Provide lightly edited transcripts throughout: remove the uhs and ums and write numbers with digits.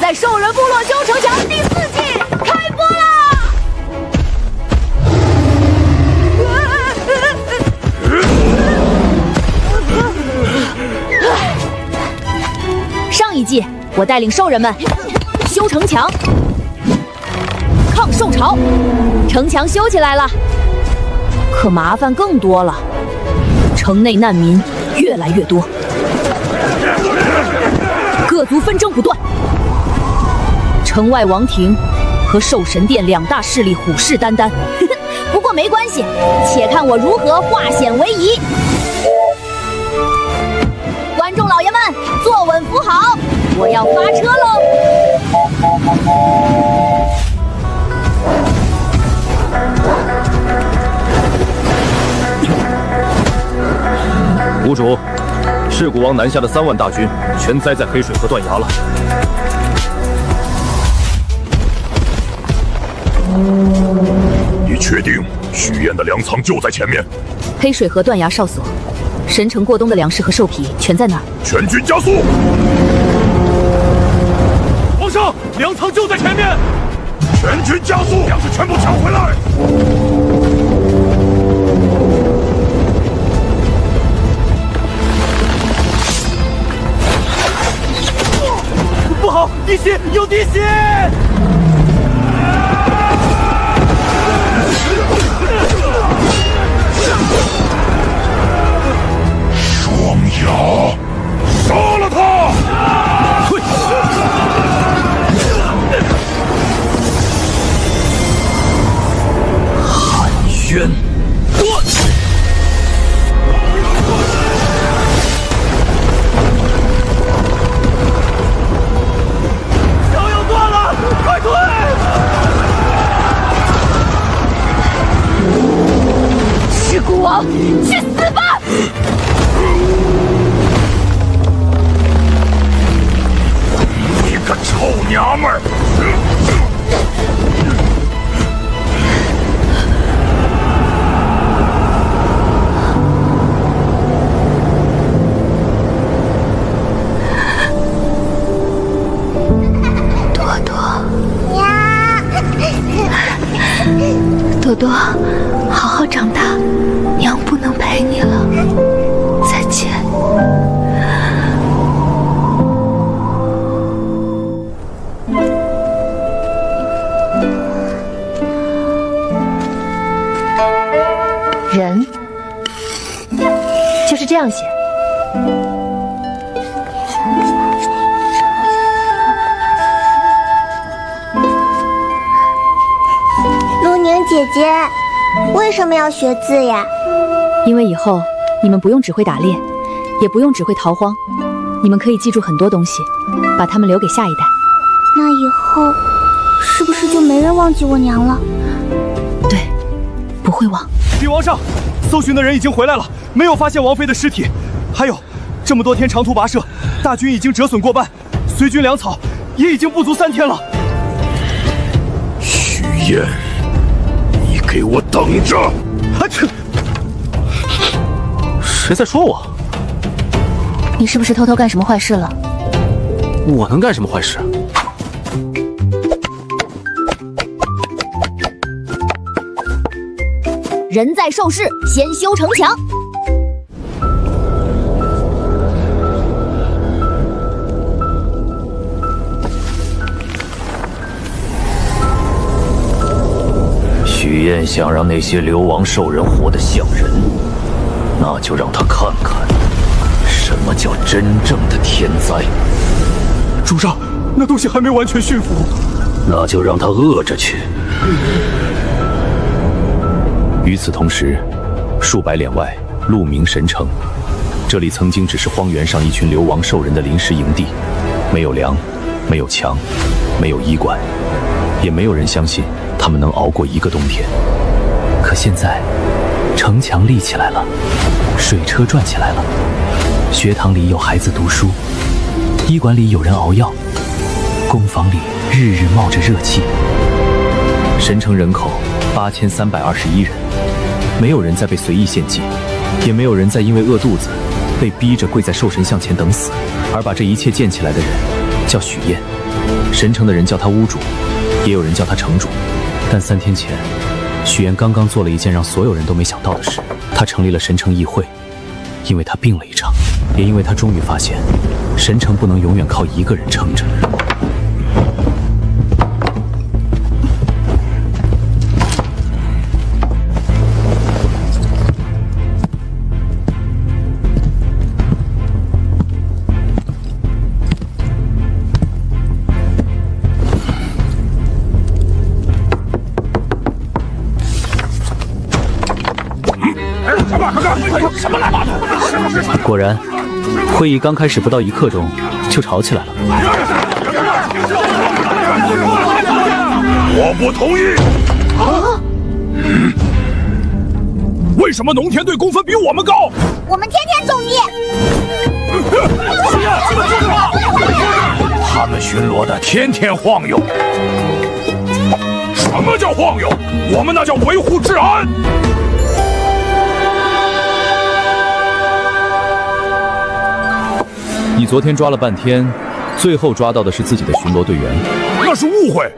在兽人部落修城墙第4季开播啦！上一季，我带领兽人们修城墙，抗兽潮，城墙修起来了，可麻烦更多了，城内难民越来越多，各族纷争不断。城外王庭和兽神殿2大势力虎视眈眈，不过没关系，且看我如何化险为夷。观众老爷们，坐稳扶好，我要发车喽！谷主，噬骨王南下的3万大军全栽在黑水河断崖了。你确定许燕的粮仓就在前面？黑水河断崖哨所，神城过冬的粮食和兽皮全在那儿。全军加速！皇上，粮仓就在前面！全军加速，粮食全部抢回来！不好，地心有地心！双牙，杀了他！寒暄，墙要断了，快退！噬骨王，去死吧！你个臭娘们儿！多多呀，多多，好好长大，娘不能陪你了，再见。人就是这样写。陆宁姐姐，为什么要学字呀？因为以后你们不用只会打猎，也不用只会逃荒，你们可以记住很多东西，把它们留给下一代。那以后是不是就没人忘记我娘了？对，不会忘。禀王上，搜寻的人已经回来了，没有发现王妃的尸体。还有，这么多天长途跋涉，大军已经折损过半，随军粮草也已经不足3天了。许燕，你给我等着！啊去！谁在说我？你是不是偷偷干什么坏事了？我能干什么坏事？人在兽市，先修城墙。许燕想让那些流亡兽人活得像人，那就让他看看什么叫真正的天灾。主上，那东西还没完全驯服，那就让他饿着去。与此同时，数百里外，鹿鸣神城，这里曾经只是荒原上一群流亡兽人的临时营地，没有粮，没有墙，没有医馆，也没有人相信他们能熬过一个冬天。可现在，城墙立起来了，水车转起来了，学堂里有孩子读书，医馆里有人熬药，工坊里日日冒着热气。神城人口8321人，没有人再被随意献祭，也没有人再因为饿肚子被逼着跪在兽神像前等死，而把这一切建起来的人叫许燕。神城的人叫他巫主，也有人叫他城主。但3天前，许愿刚刚做了一件让所有人都没想到的事，他成立了神城议会。因为他病了一场，也因为他终于发现，神城不能永远靠一个人撑着。果然，会议刚开始不到1刻钟就吵起来了。我不同意！为什么农田队公分比我们高？我们天天种地。他们巡逻的天天晃悠。什么叫晃悠？我们那叫维护治安。你昨天抓了半天，最后抓到的是自己的巡逻队员，那是误会。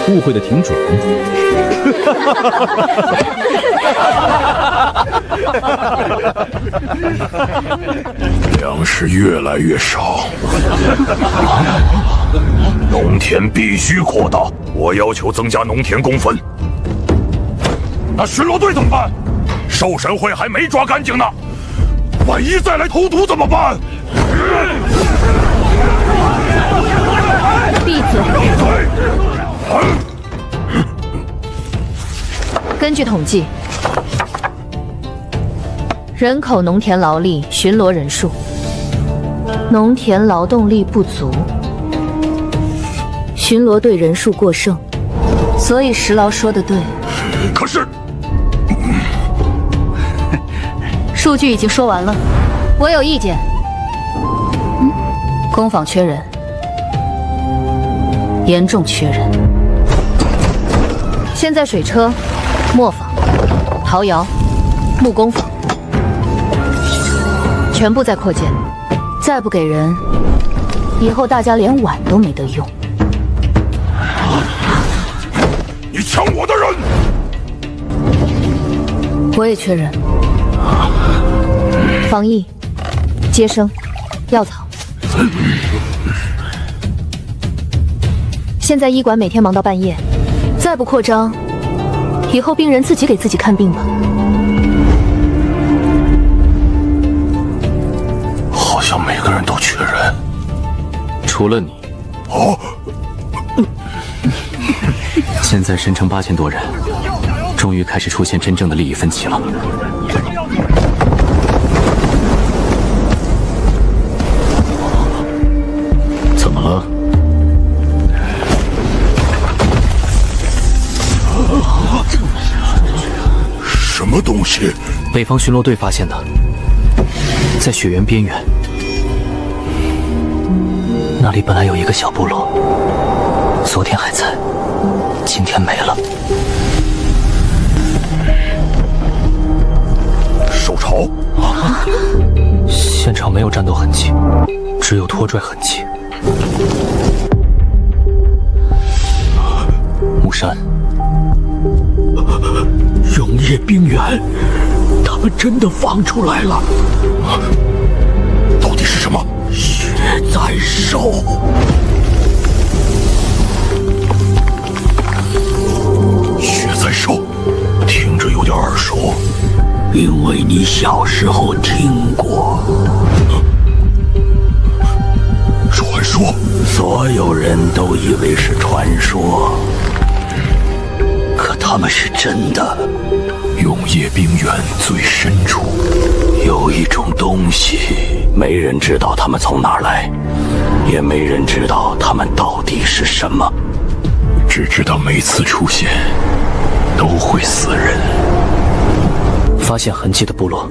误会的挺准。粮食越来越少，农田必须扩大。我要求增加农田公分。那巡逻队怎么办？兽神会还没抓干净呢，万一再来偷毒怎么办？闭嘴！根据统计，人口、农田劳力、巡逻人数，农田劳动力不足，巡逻队人数过剩，所以石劳说的对。可是，数据已经说完了，我有意见。工坊缺人，严重缺人。现在水车、磨坊、陶窑、木工坊全部在扩建，再不给人，以后大家连碗都没得用。你抢我的人！我也缺人，防疫、接生、药草。现在医馆每天忙到半夜，再不扩张，以后病人自己给自己看病吧。好像每个人都缺人，除了你。哦，现在神城8000多人，终于开始出现真正的利益分歧了。怎么了？什么东西？北方巡逻队发现的，在雪原边缘，那里本来有一个小部落，昨天还在，今天没了。受潮？现场没有战斗痕迹，只有拖拽痕迹。木山，永夜冰原，他们真的放出来了。到底是什么？血在兽。血在兽，听着有点耳熟，因为你小时候听过。传说，所有人都以为是传说，可他们是真的。永夜冰原最深处有一种东西，没人知道他们从哪儿来，也没人知道他们到底是什么，只知道每次出现都会死人。发现痕迹的部落，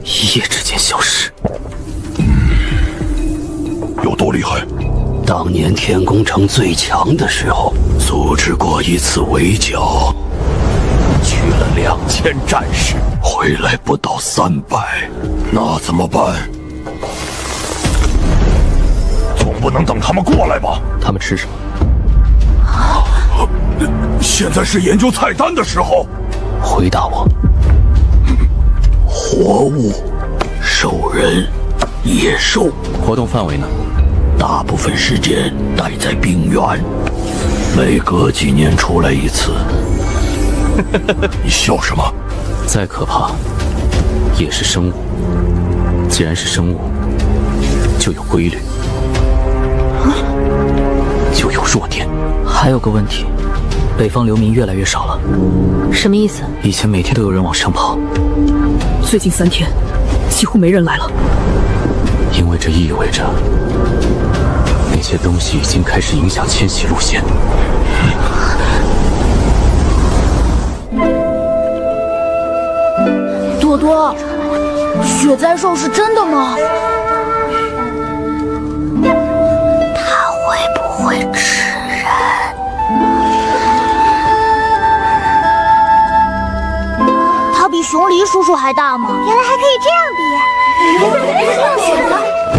一夜之间消失。有多厉害？当年天宫城最强的时候，组织过一次围剿，去了2000战士，回来不到300，那怎么办？总不能等他们过来吧？他们吃什么？现在是研究菜单的时候。回答我。活物、兽人、野兽。活动范围呢？大部分时间待在冰原，每隔几年出来一次。你笑什么？再可怕，也是生物。既然是生物，就有规律，就有弱点。还有个问题，北方流民越来越少了。什么意思？以前每天都有人往上跑，最近3天几乎没人来了。因为这意味着那些东西已经开始影响迁徙路线。多多，雪灾兽是真的吗？他会不会吃人？它比熊狸叔叔还大吗？原来还可以这样比。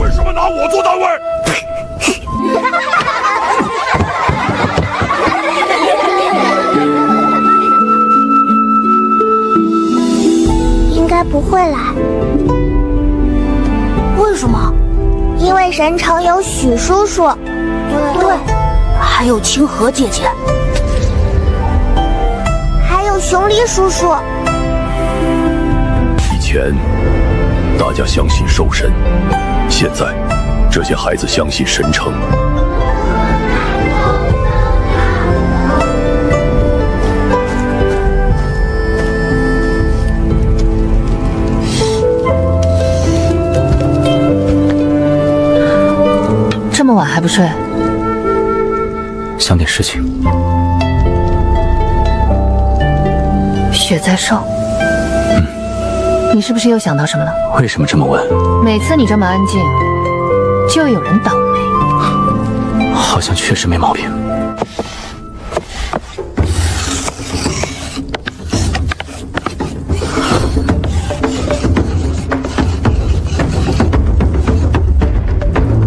为什么拿我做单位？应该不会来。为什么？因为神城有许叔叔。对，还有清河姐姐，还有熊狸叔叔。以前大家相信兽神，现在这些孩子相信神城。这么晚还不睡？想点事情。雪灾兽。你是不是又想到什么了？为什么这么问？每次你这么安静，就有人倒霉。好像确实没毛病。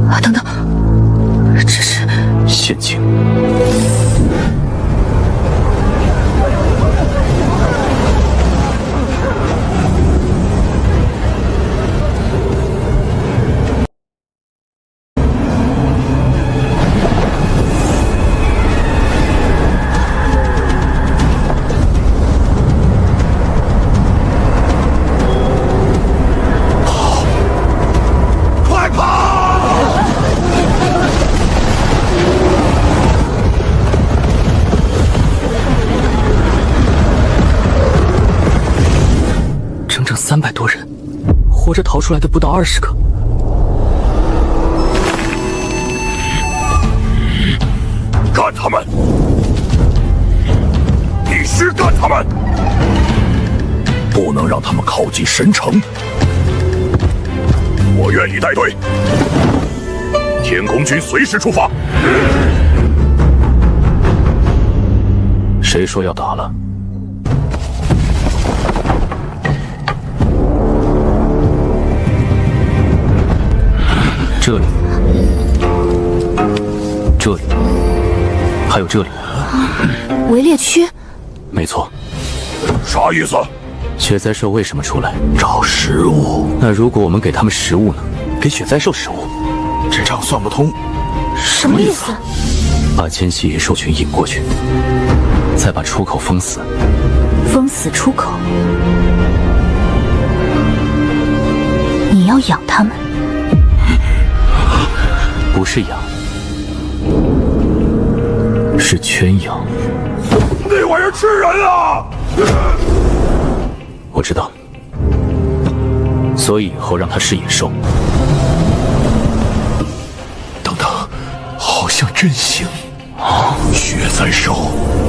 啊，等等，这是陷阱。300多人，活着逃出来的不到20个。干他们！必须干他们！不能让他们靠近神城。我愿意带队。天空军随时出发。谁说要打了？这里，这里，还有这里。围猎区？没错。啥意思？雪灾兽为什么出来？找食物。那如果我们给他们食物呢？给雪灾兽食物？这账算不通。什么意思？把迁徙野兽群引过去，再把出口封死。封死出口？你要养他们？不是养，是圈养。那玩意儿吃人啊！我知道，所以以后让它吃野兽。等等，好像真行。雪灾兽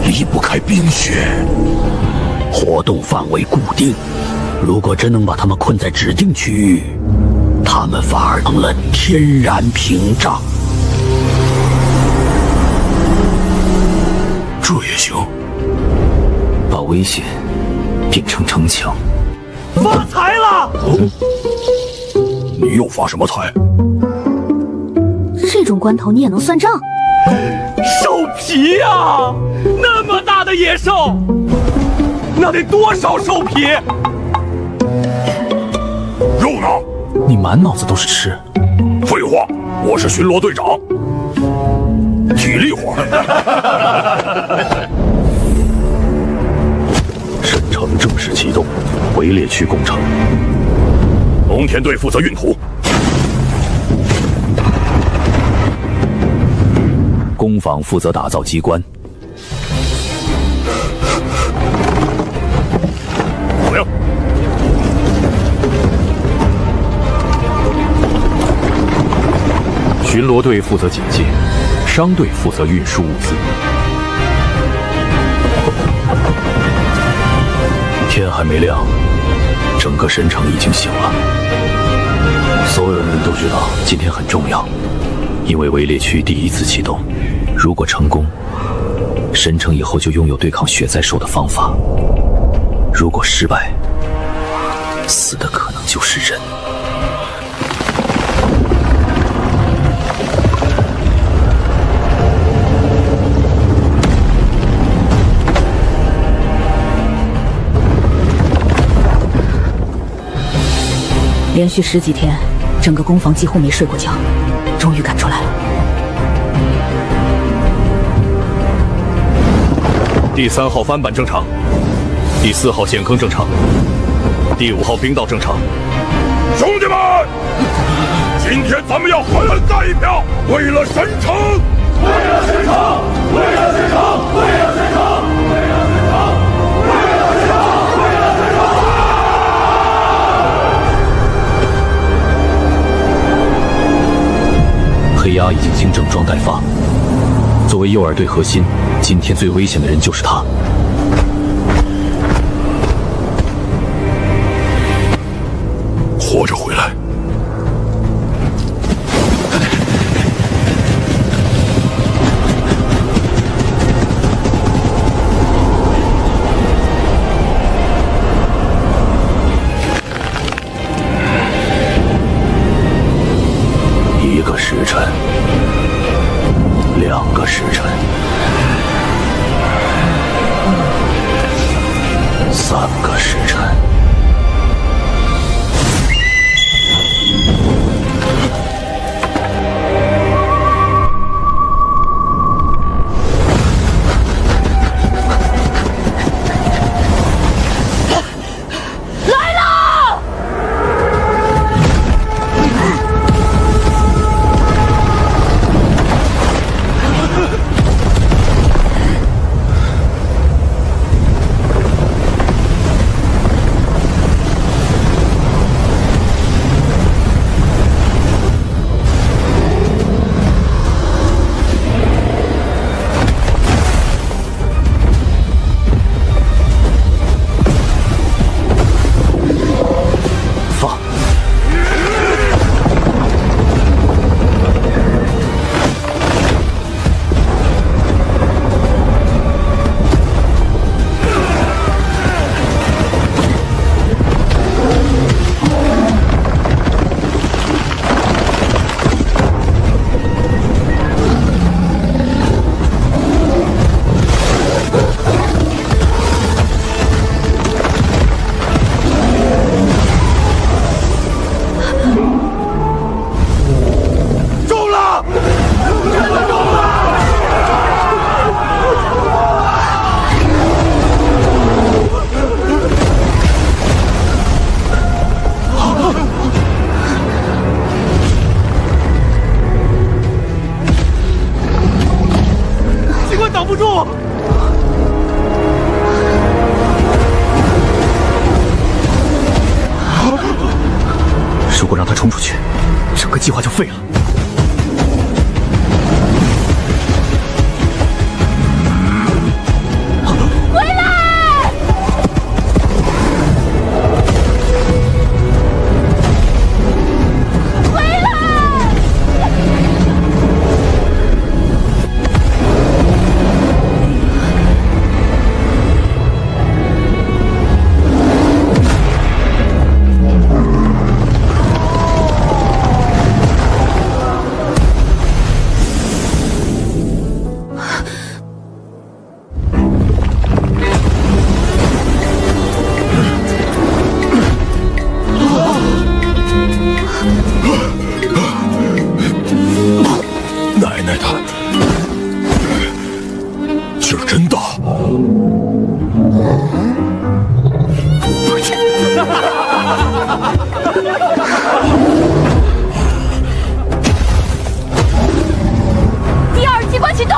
离不开冰雪，活动范围固定。如果真能把它们困在指定区域，他们反而成了天然屏障。这也行。把危险变成城墙。发财了！你又发什么财？这种关头你也能算账？兽皮呀！那么大的野兽，那得多少兽皮？肉呢？你满脑子都是吃。废话，我是巡逻队长，体力活。沈城正式启动围猎区工程，农田队负责运土，工坊负责打造机关。怎么样？巡逻队负责警戒，商队负责运输物资。天还没亮，整个神城已经醒了。所有人都知道今天很重要，因为围猎区第一次启动，如果成功，神城以后就拥有对抗血灾兽的方法；如果失败，死的可能就是人。连续10几天，整个工坊几乎没睡过觉，终于赶出来了。第3号翻板正常，第4号陷坑正常，第5号冰道正常。兄弟们，今天咱们要狠狠干一票，为了神城，为了神城，为了神城，为了神城，为了神城，为了神城，为了神城。黑鸦已经经整装待发，作为诱饵队核心，今天最危险的人就是他。活着回来。1个时辰，2个时辰，3个时辰。如果让他冲出去，整个计划就废了。回来！回来！他，劲儿真大。第二机关启动。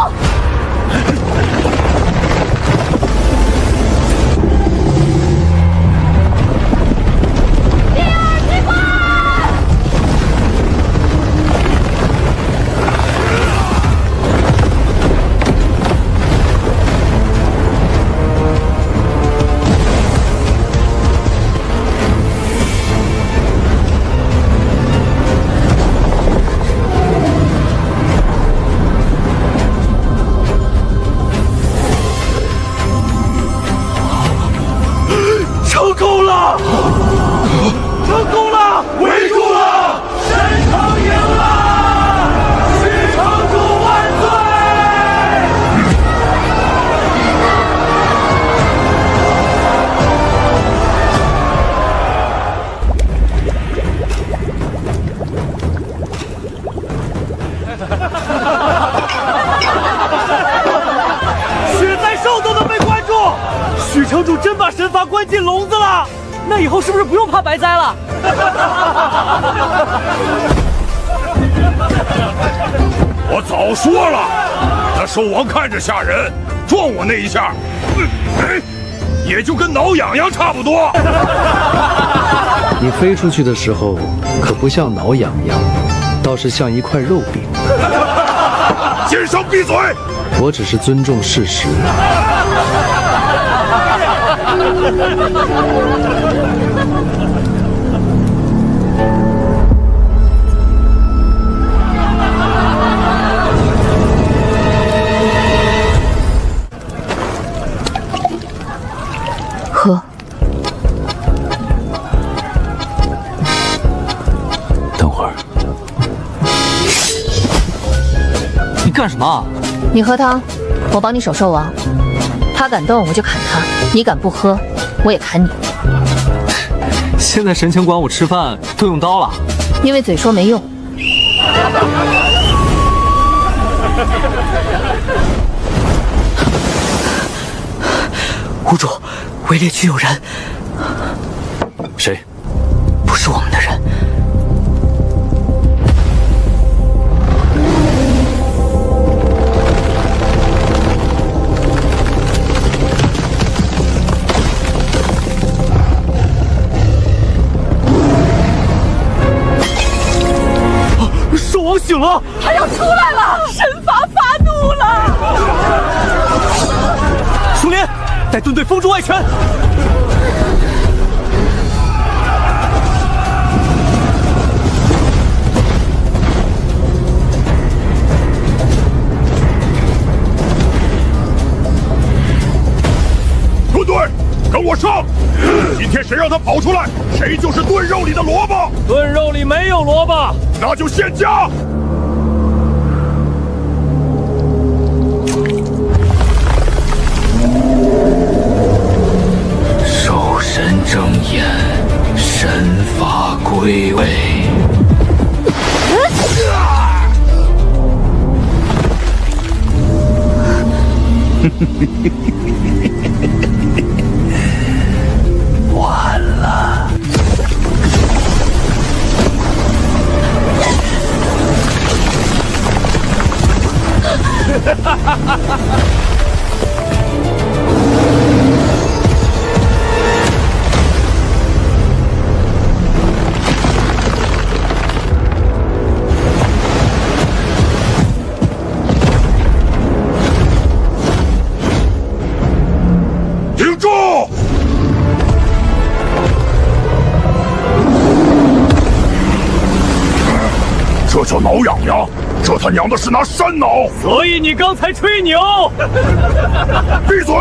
成功了！成功了！围住了！神城赢了！许城主万岁！雪灾兽都能被关住，许城主真把神罚关进笼子了。那以后是不是不用怕白灾了？我早说了，那兽王看着吓人，撞我那一下，也就跟挠痒痒差不多。你飞出去的时候，可不像挠痒痒，倒是像一块肉饼。奸商闭嘴！我只是尊重事实。喝。等会儿，你干什么？你喝汤，我帮你守兽王。他敢动我就砍他，你敢不喝，我也砍你。现在神情管我吃饭都用刀了，因为嘴说没用。屋主，围猎区有人。谁？不是我们的人。兽王醒了，他要出来了！神罚发怒了！苏莲，带盾队封住外圈。盾队，跟我上！今天谁让他跑出来，谁就是炖肉里的萝卜。炖肉里没有萝卜，那就现加。兽神睁眼，神法归位。完了。停住！这叫挠痒痒，这他娘的是拿山挠！所以你刚才吹牛！闭嘴！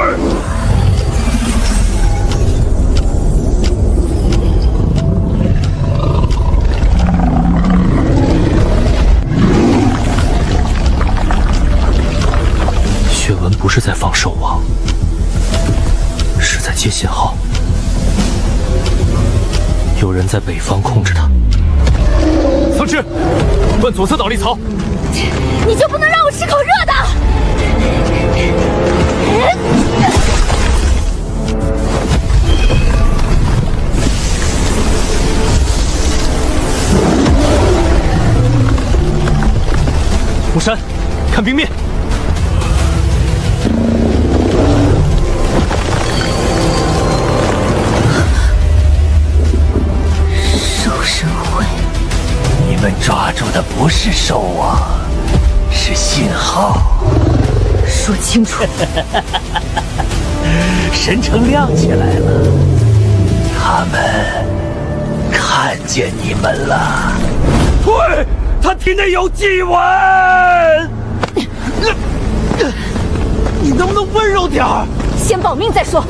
血纹不是在放兽王，是在接信号。有人在北方控制他。苍之，奔左侧倒立槽。你就不能让我吃口热的？木山，看冰面。兽神会，你们抓住的不是兽王，是信号。说清楚。神城亮起来了，他们看见你们了。退！他体内有祭文。你能不能温柔点儿？先保命再说。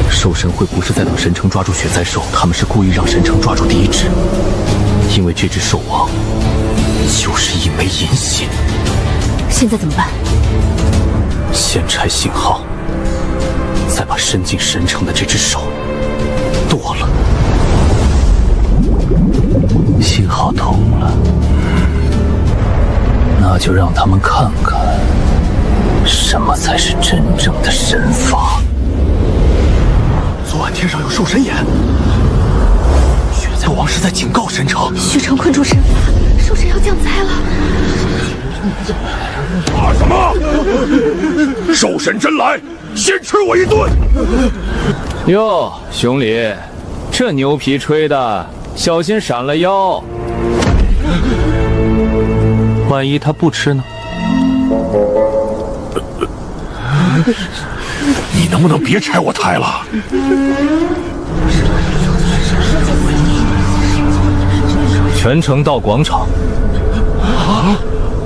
兽神会不是在等神城抓住血灾兽，他们是故意让神城抓住第一只，因为这只兽王就是一枚银血。现在怎么办？先拆信号，再把伸进神城的这只手剁了。信号通了，那就让他们看看什么才是真正的神法。昨晚天上有兽神眼，血灾王是在警告神城，血城困住神法，兽神要降灾了。怕什么？兽神真来，先吃我一顿！哟，兄弟，这牛皮吹的，小心闪了腰。万一他不吃呢？你能不能别拆我台了？全城到广场，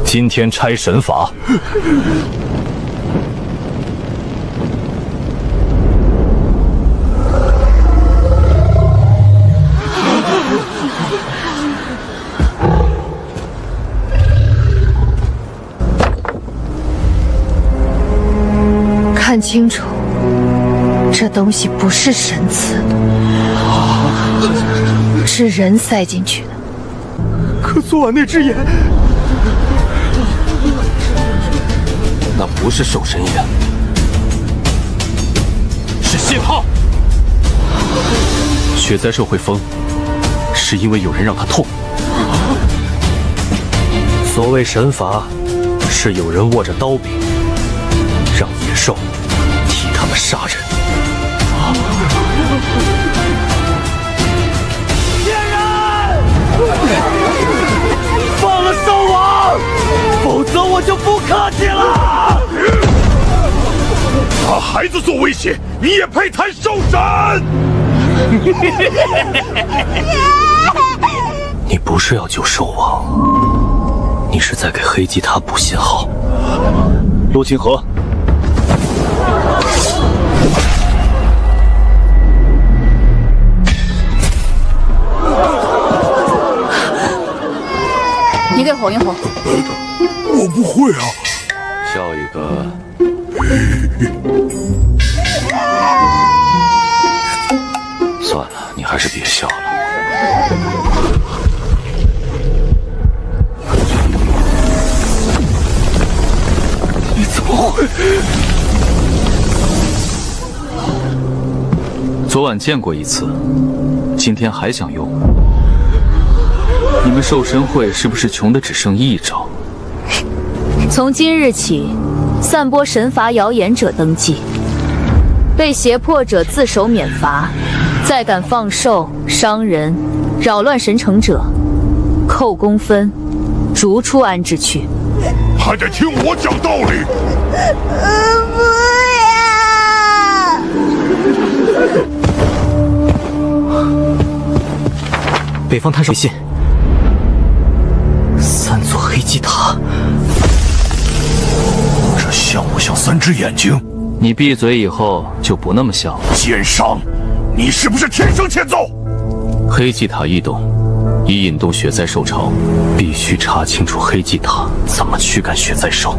今天拆神法。看清楚，这东西不是神赐的，是人塞进去的。可昨晚那只眼，那不是兽神眼，是信号。血灾兽会疯，是因为有人让它痛。所谓神法，是有人握着刀柄，让野兽替他们杀人。骗人！放了兽王，否则我就不客气了。拿孩子做威胁，你也配谈兽神？你不是要救兽王，你是在给黑吉他补信号。陆清河，你给吼一吼。我不会啊。笑一个。算了，你还是别笑了。你怎么会？昨晚见过一次，今天还想用？你们兽神会是不是穷的只剩一招？从今日起，散播神法谣言者登记，被胁迫者自首免罚，再敢放兽、伤人、扰乱神城者，扣公分，逐出安置区。还得听我讲道理。北方探手信，3座黑吉塔，这像不像3只眼睛？你闭嘴以后就不那么像了。奸商，你是不是天生欠揍？黑祭塔异动，已引动血灾兽潮，必须查清楚黑祭塔怎么驱赶血灾兽。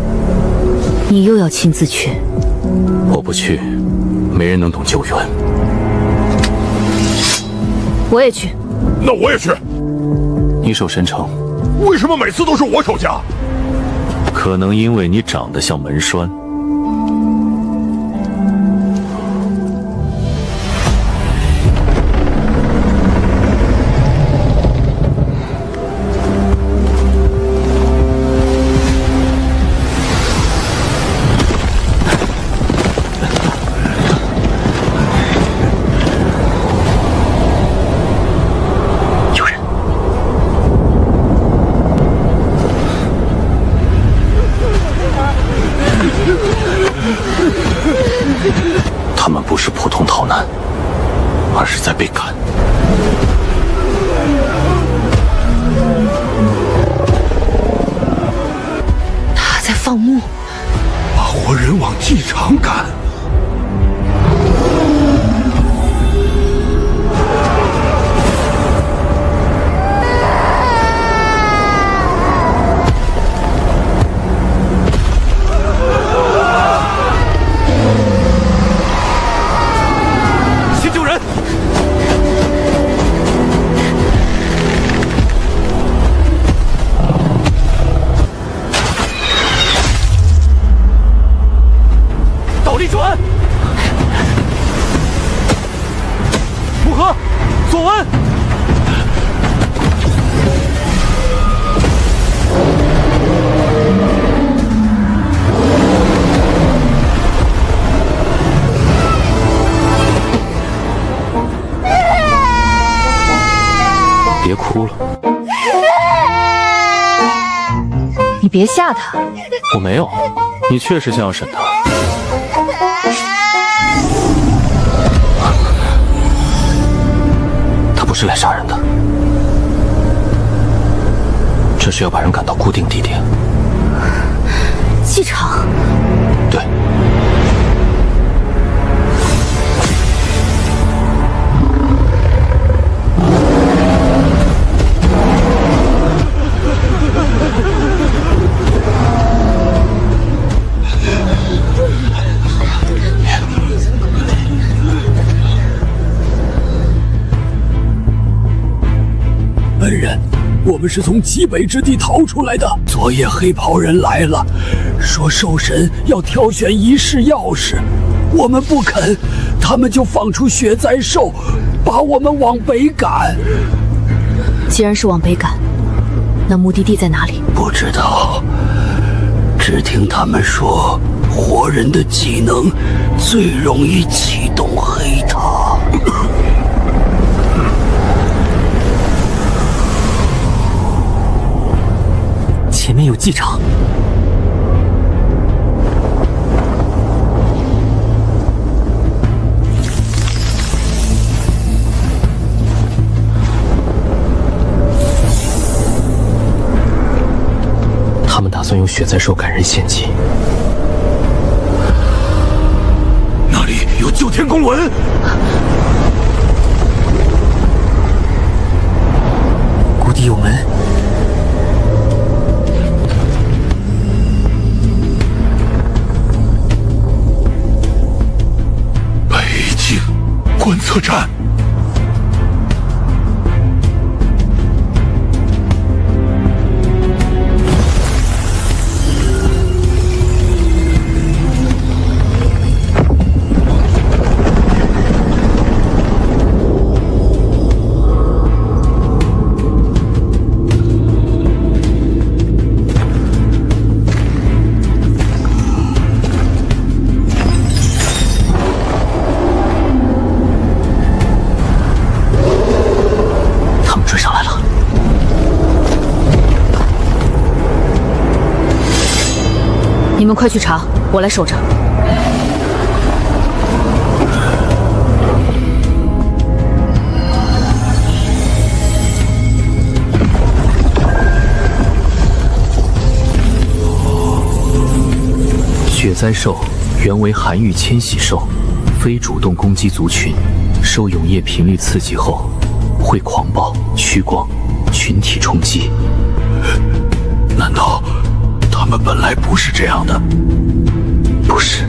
你又要亲自去？我不去，没人能懂救援。我也去。那我也去。你守神城，为什么每次都是我守家？可能因为你长得像门栓。他们不是普通逃难，而是在被赶。他在放牧，把活人往祭场赶。别哭了，你别吓他。我没有，你确实像要审他。他不是来杀人的，这是要把人赶到固定地点。祭场。对。本人，我们是从极北之地逃出来的。昨夜黑袍人来了，说兽神要挑选仪式钥匙，我们不肯，他们就放出血灾兽，把我们往北赶。既然是往北赶，那目的地在哪里？不知道，只听他们说，活人的技能最容易启动黑塔。前面有祭场，他们打算用血灾兽赶人献祭。那里有救天公轮。谷底有门。观测站，你们快去查，我来守着。血灾兽原为寒域迁徙兽，非主动攻击族群，受永夜频率刺激后，会狂暴、趋光、群体冲击。难道他们本来不是这样的？不是。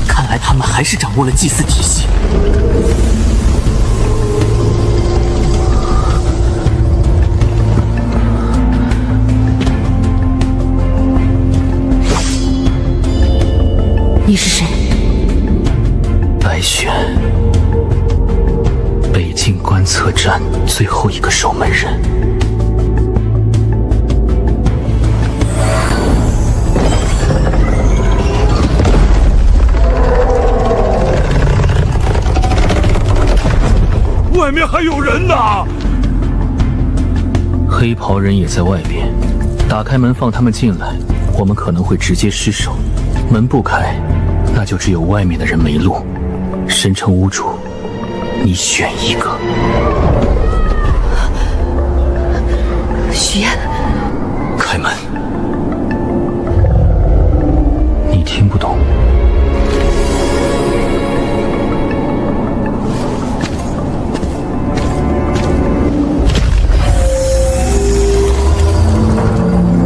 看来他们还是掌握了祭祀体系。你是谁？白玄，北境观测站最后一个守门人。外面还有人呢！黑袍人也在外边，打开门放他们进来，我们可能会直接失手。门不开，那就只有外面的人没路。神城屋主，你选一个。许愿。开门。你听不懂。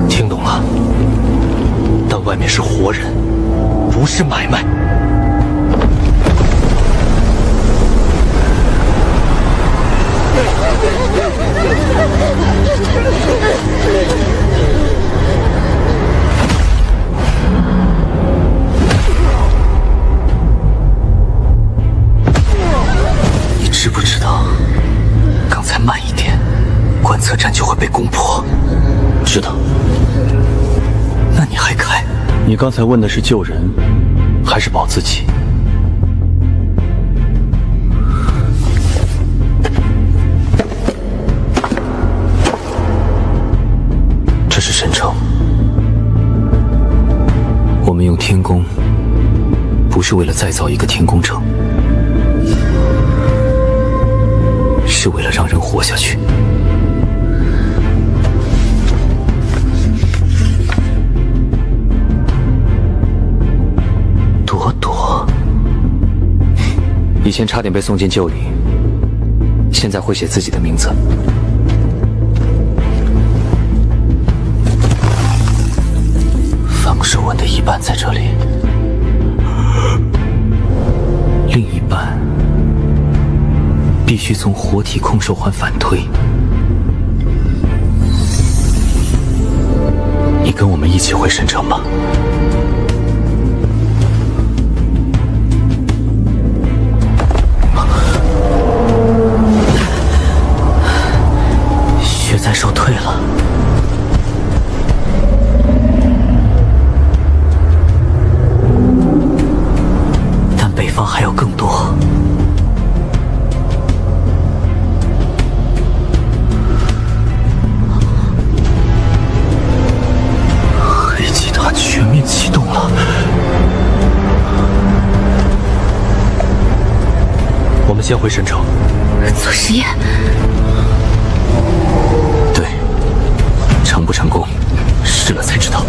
听懂了，但外面是活人，不是买卖。你知不知道，刚才慢一点，观测站就会被攻破。知道。那你还开？你刚才问的是救人，还是保自己？这是神城，我们用天宫，不是为了再造一个天宫城，是为了让人活下去。朵朵，以前差点被送进旧里，现在会写自己的名字。方守文的一半在这里，另一半必须从活体空兽环反推。你跟我们一起回神城吧。血灾兽退了。北方还有更多。黑吉塔全面启动了。我们先回神城。做实验。对，成不成功，试了才知道。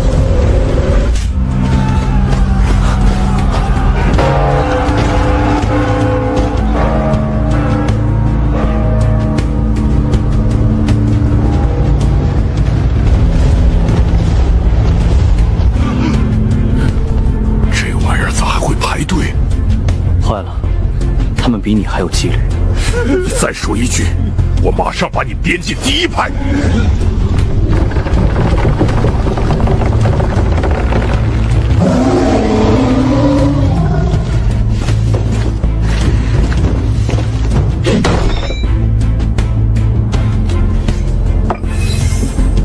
坏了，他们比你还有纪律。再说一句，我马上把你编进第一排。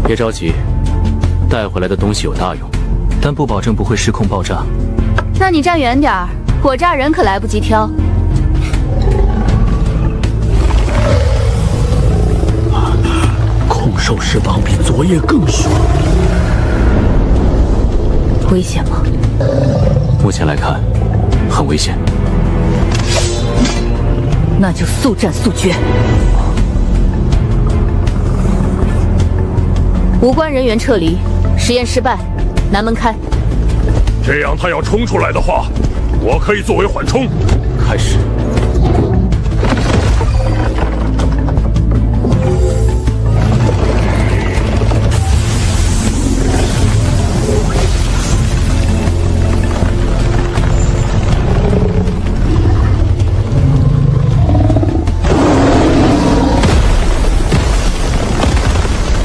别着急，带回来的东西有大用，但不保证不会失控爆炸。那你站远点儿，火炸人可来不及挑。空兽翅膀比昨夜更凶，危险吗？目前来看，很危险。那就速战速决。无关人员撤离，实验失败，南门开。这样他要冲出来的话，我可以作为缓冲。开始。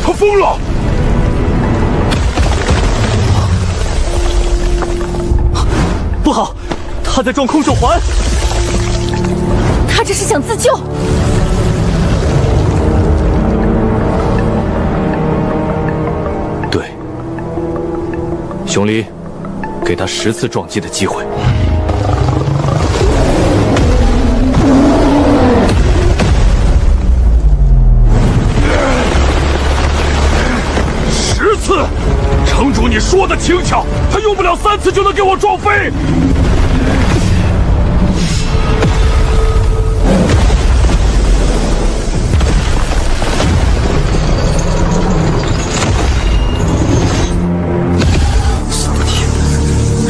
他疯了！不好，他在撞空手环。他这是想自救。对，熊离，给他10次撞击的机会。10次，城主你说的轻巧，他用不了3次就能给我撞飞。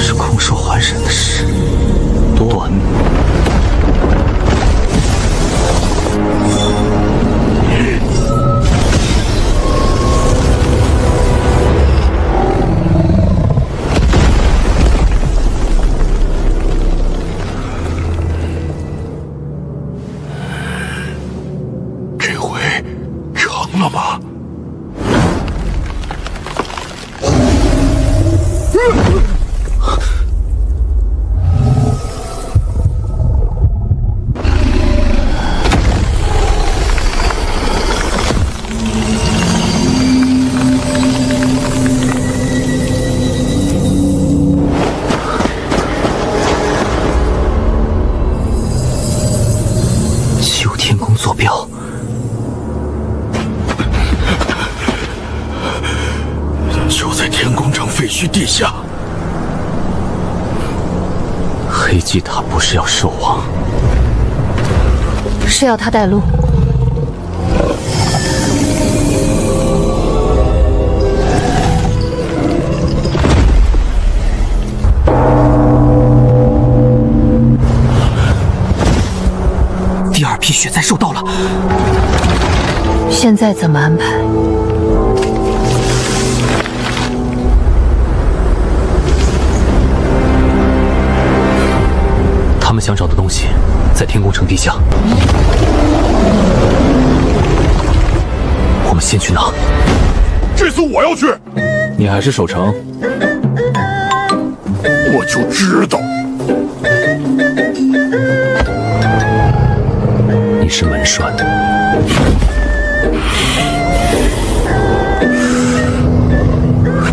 是空手环神的事，短。这回成了吗？九天宫坐标。就在天宫城废墟地下。黑祭塔不是要兽王，是要他带路。第2批血灾兽到了，现在怎么安排？他们想找的东西在天宫城地下，我们先去拿。这次我要去。你还是守城。我就知道。你是门栓。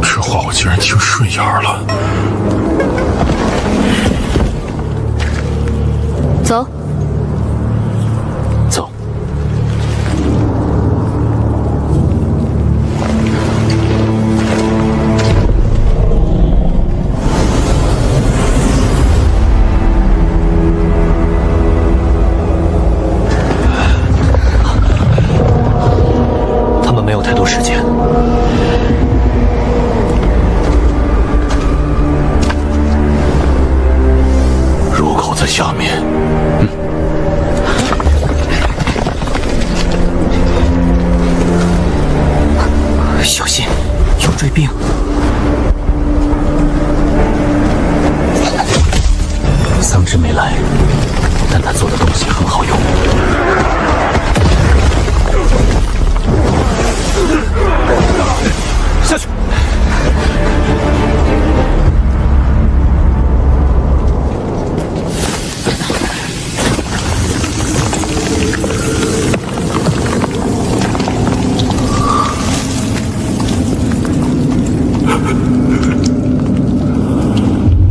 这话我竟然听顺眼了。走。走。他们没有太多时间。入口在下面。小心，有追兵。桑稚没来，但他做的东西很好用。下去。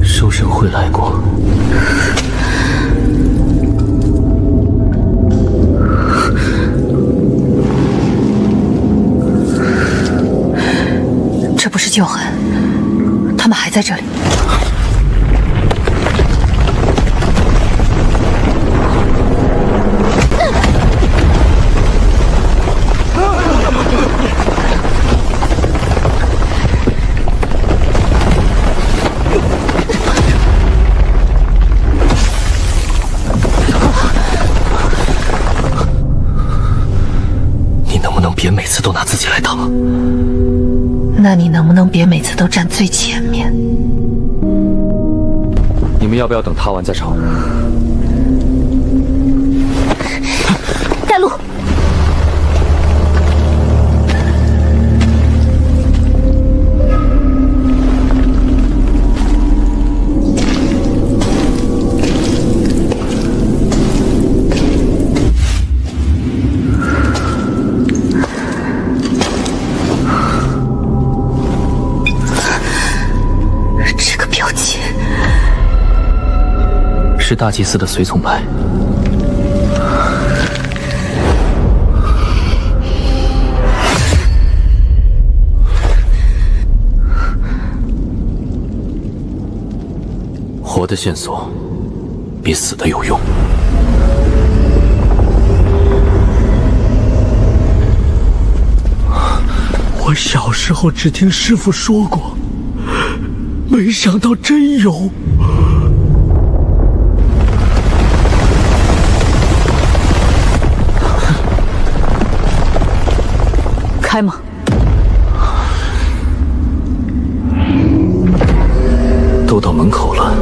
兽神会来过。这不是旧痕，他们还在这里。起来打。那你能不能别每次都站最前面？你们要不要等他完再吵？带路。这个表情是大祭司的随从派。活的线索比死的有用。我小时候只听师父说过，没想到真有。开吗？都到门口了，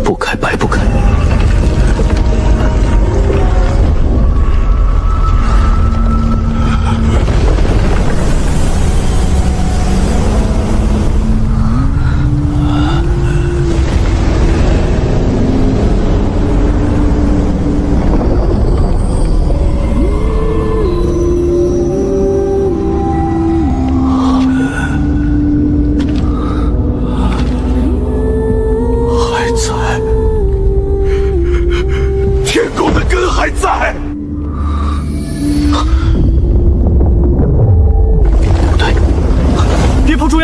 不开白不开。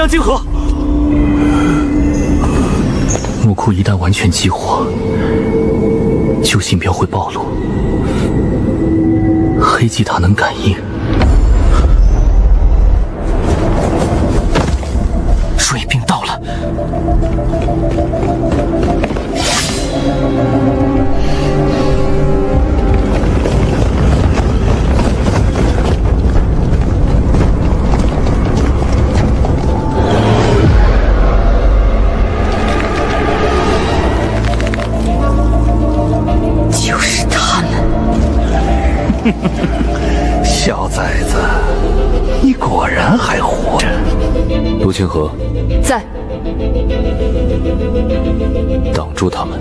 晶核，墓窟一旦完全激活，旧信标会暴露，黑祭塔能感应。水兵到了。小崽子，你果然还活着。陆清河在，挡住他们。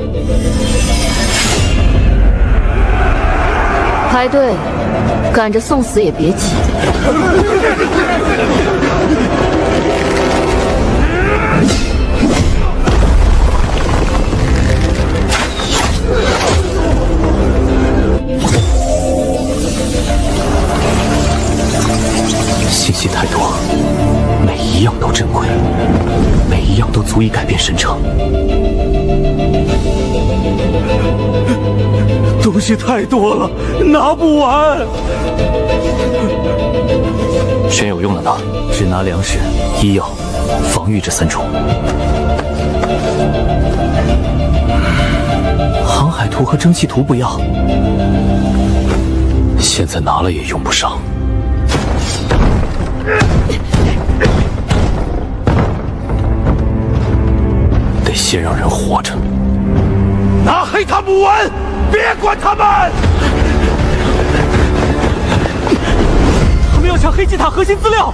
排队，赶着送死也别急。信息太多，每一样都珍贵，每一样都足以改变神城。东西太多了，拿不完。选有用的拿，只拿粮食、医药、防御这三种。航海图和蒸汽图不要，现在拿了也用不上。得先让人活着。拿黑塔补完，别管他们！他们要抢黑祭塔核心资料。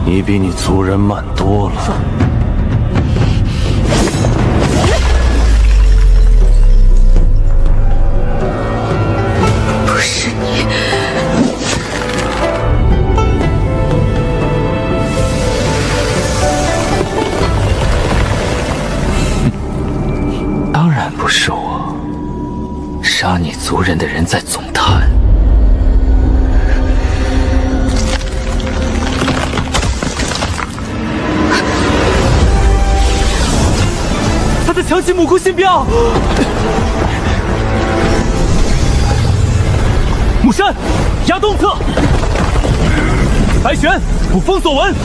你比你族人慢多了。不是你，当然不是我。杀你族人的人在总坛。长期母库信标。木山，压东侧。白玄，捕风所闻。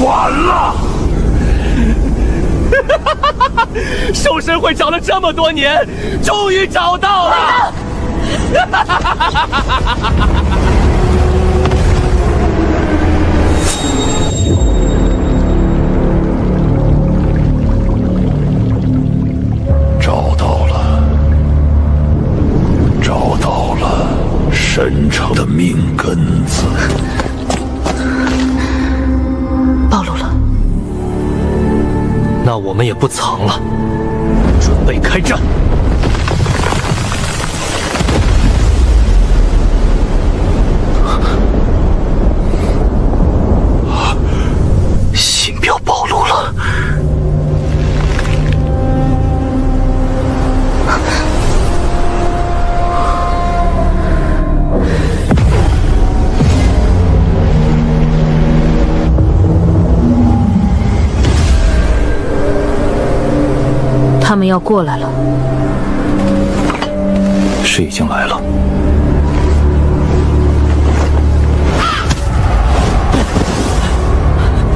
完了！兽神会找了这么多年，终于找到了！找到了，找到了神城的命根子。暴露了，那我们也不藏了，准备开战。信标暴露了，他们要过来了，是已经来了。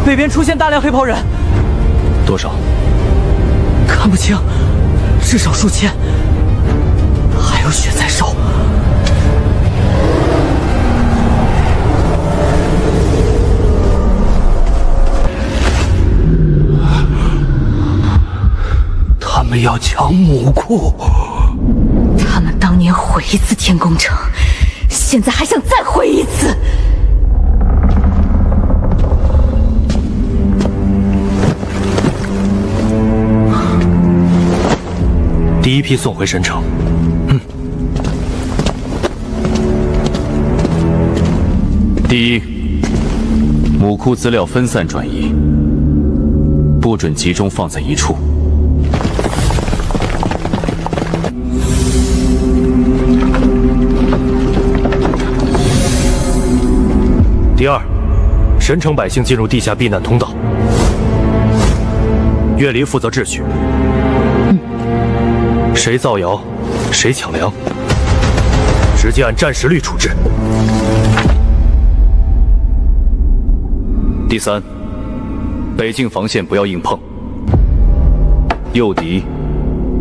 北边出现大量黑袍人，多少？看不清，至少数千，还有血在手。他们要抢母库。他们当年毁一次天宫城，现在还想再毁一次。第一批送回神城。第一，母库资料分散转移，不准集中放在一处。第二，神城百姓进入地下避难通道，岳离负责秩序。谁造谣，谁抢粮，直接按战时率处置。第三，北境防线不要硬碰，诱敌、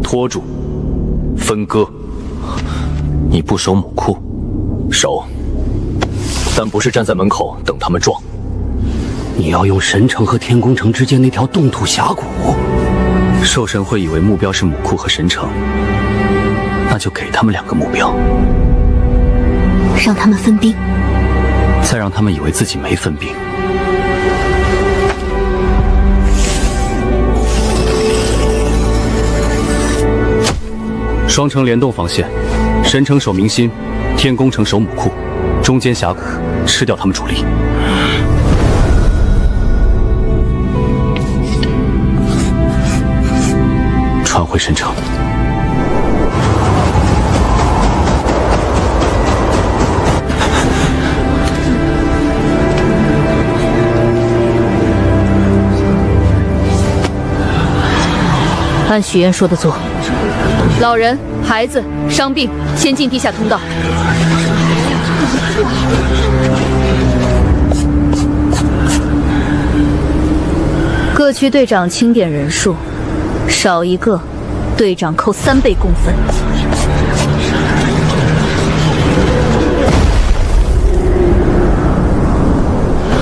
拖住、分割。你不守母库，守，但不是站在门口等他们撞。你要用神城和天宫城之间那条冻土峡谷。兽神会以为目标是母库和神城，那就给他们两个目标，让他们分兵，再让他们以为自己没分兵。双城联动防线，神城守明心，天宫城守母库，中间峡谷吃掉他们主力。传回神城。按许愿说的做，老人、孩子、伤病先进地下通道。各区队长清点人数，少一个，队长扣3倍公分。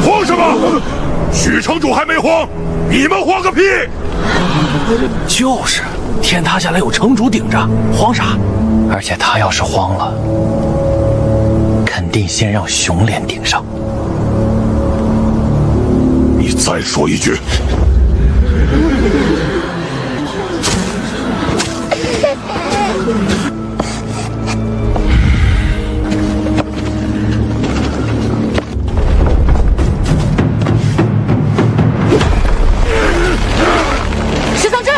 慌什么？许城主还没慌，你们慌个屁！就是，天塌下来有城主顶着，慌啥？而且他要是慌了，肯定先让熊脸顶上。你再说一句。十三只。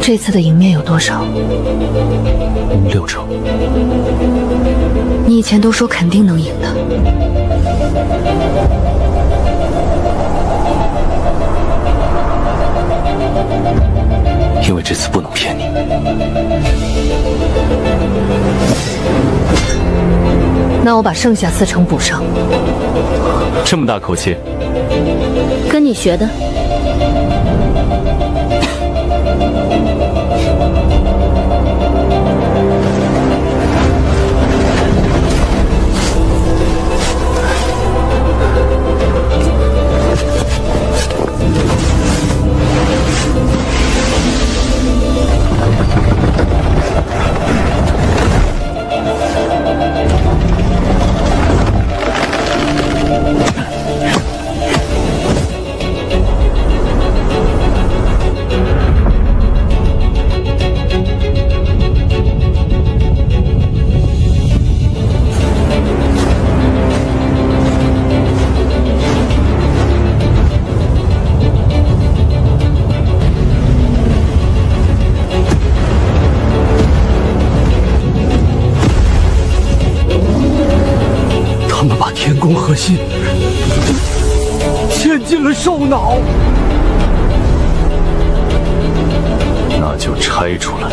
这次的赢面有多少？6成。你以前都说肯定能赢的。因为这次不能骗你。那我把剩下4成补上。这么大口气？跟你学的。他们把天宫核心嵌进了兽脑，那就拆出来。